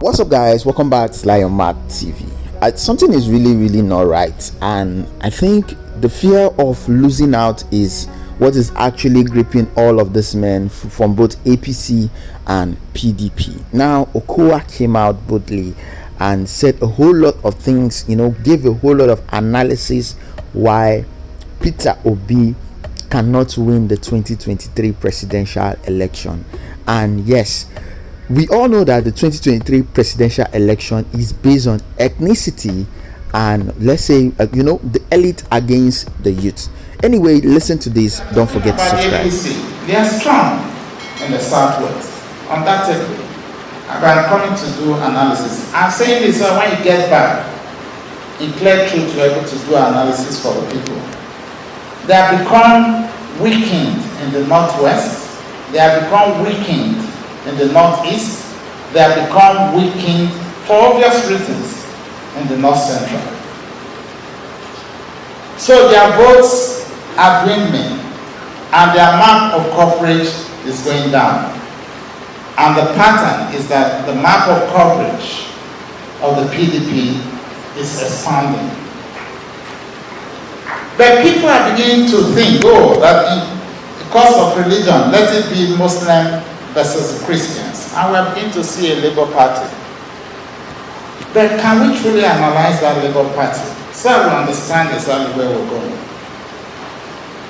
What's up, guys? Welcome back to Lion Matt TV. Something is really not right, and I think the fear of losing out is what is actually gripping all of these men from both APC and PDP. Now, Okowa came out boldly and said a whole lot of things, gave a whole lot of analysis why Peter Obi cannot win the 2023 presidential election. And yes, we all know that the 2023 presidential election is based on ethnicity and, let's say, the elite against the youth. Anyway, listen to this. Don't forget to subscribe. APC, they are strong in the southwest, undoubtedly. I'm coming to do analysis. I'm saying this so when you get back, in clear truth, you're able to do analysis for the people. They have become weakened in the northwest. They have become weakened in the northeast. They have become weakened for obvious reasons in the north central. So their votes are dwindling and their map of coverage is going down. And the pattern is that the map of coverage of the PDP is expanding. But people are beginning to think, that because of religion, let it be Muslim versus Christians. And we're beginning to see a Labour Party. But can we truly analyze that Labour Party so we understand exactly where we're going?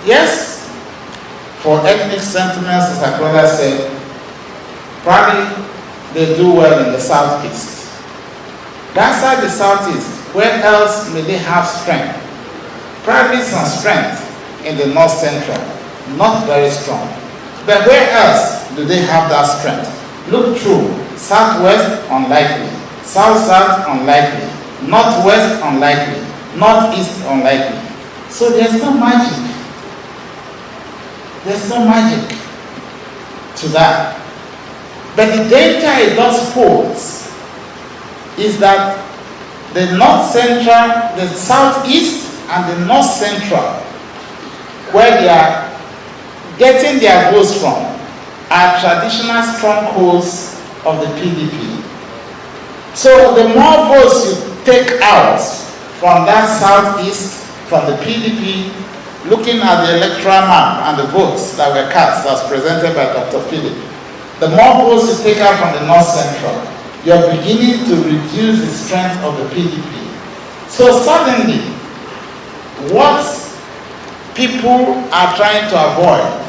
Yes, for ethnic sentiments, as my brother said, probably they do well in the southeast. But outside the southeast, where else may they have strength? Probably some strength in the north central, not very strong. But where else do they have that strength? Look through. Southwest, unlikely. South-south, unlikely. Northwest, unlikely. Northeast, unlikely. So there's no magic. There's no magic to that. But the danger it does pose is that the north central, the southeast, and the north central, where they are getting their votes from, are traditional strongholds of the PDP. So the more votes you take out from that southeast, from the PDP, looking at the electoral map and the votes that were cast as presented by Dr. Philip, the more votes you take out from the north central, you're beginning to reduce the strength of the PDP. So suddenly, what people are trying to avoid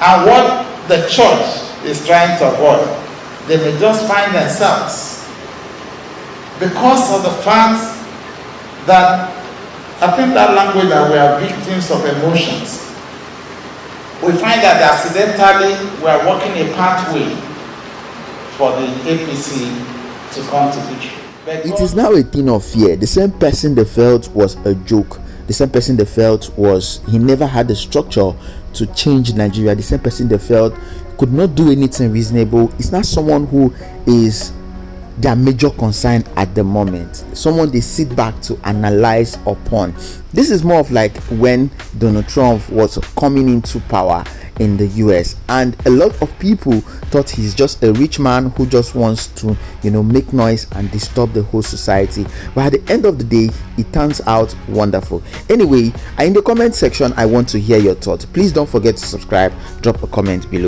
and what the church is trying to avoid, they may just find themselves because of the fact that I think that language that we are victims of emotions. We find that accidentally we are walking a pathway for the APC to come to victory. It is now a thing of fear. The same person they felt was a joke. The same person they felt was he never had the structure to change Nigeria. The same person they felt could not do anything reasonable. It's not someone who is their major concern at the moment, someone they sit back to analyze upon. This is more of like when Donald Trump was coming into power in the US, and a lot of people thought he's just a rich man who just wants to make noise and disturb the whole society. But at the end of the day, it turns out wonderful. Anyway, in the comment section I want to hear your thoughts. Please don't forget to subscribe, drop a comment below.